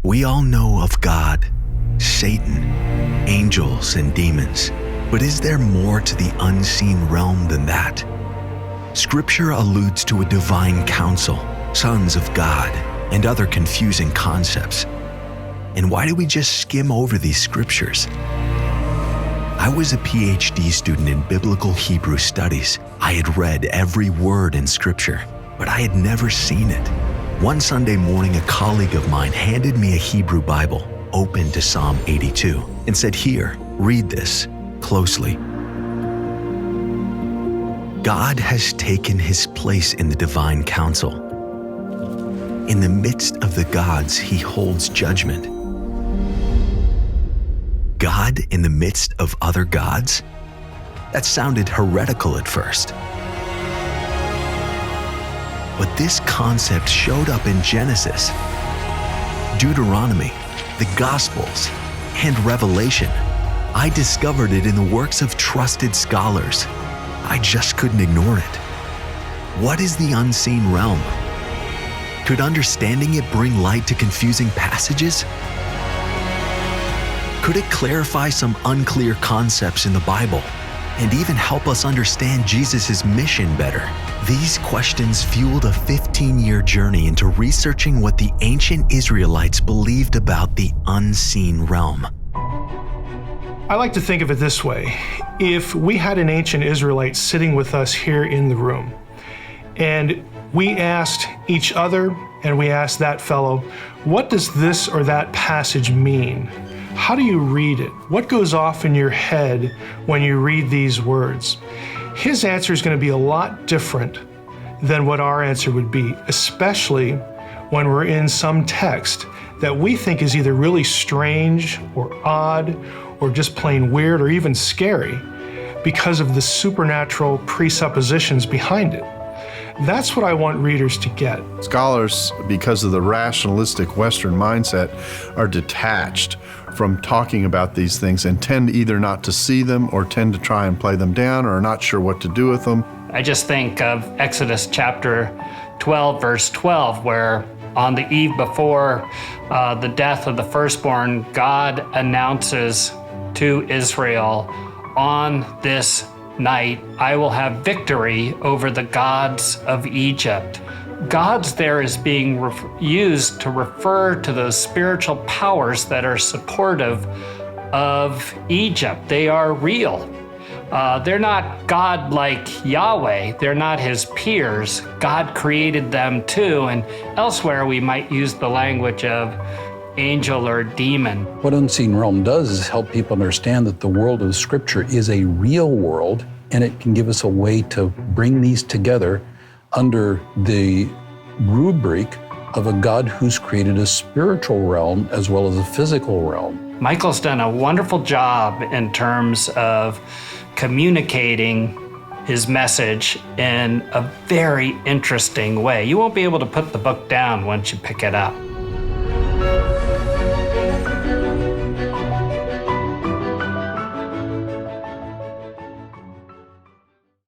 We all know of God, Satan, angels, and demons. But is there more to the unseen realm than that? Scripture alludes to a divine council, sons of God, and other confusing concepts. And why do we just skim over these scriptures? I was a PhD student in biblical Hebrew studies. I had read every word in Scripture, but I had never seen it. One Sunday morning, a colleague of mine handed me a Hebrew Bible, open to Psalm 82, and said, "Here, read this closely." God has taken his place in the divine council. In the midst of the gods, he holds judgment. God in the midst of other gods? That sounded heretical at first. But this concept showed up in Genesis, Deuteronomy, the Gospels, and Revelation. I discovered it in the works of trusted scholars. I just couldn't ignore it. What is the unseen realm? Could understanding it bring light to confusing passages? Could it clarify some unclear concepts in the Bible and even help us understand Jesus' mission better? These questions fueled a 15-year journey into researching what the ancient Israelites believed about the unseen realm. I like to think of it this way. If we had an ancient Israelite sitting with us here in the room, and we asked each other and we asked that fellow, what does this or that passage mean? How do you read it? What goes off in your head when you read these words? His answer is going to be a lot different than what our answer would be, especially when we're in some text that we think is either really strange or odd or just plain weird or even scary because of the supernatural presuppositions behind it. That's what I want readers to get. Scholars, because of the rationalistic Western mindset, are detached from talking about these things and tend either not to see them or tend to try and play them down or are not sure what to do with them. I just think of Exodus chapter 12, verse 12, where on the eve before the death of the firstborn, God announces to Israel, on this night I will have victory over the gods of Egypt. Gods there is being used to refer to those spiritual powers that are supportive of Egypt. They are real. They're not God like Yahweh. They're not his peers. God created them too, and elsewhere we might use the language of angel or demon. What Unseen Realm does is help people understand that the world of Scripture is a real world, and it can give us a way to bring these together under the rubric of a God who's created a spiritual realm as well as a physical realm. Michael's done a wonderful job in terms of communicating his message in a very interesting way. You won't be able to put the book down once you pick it up.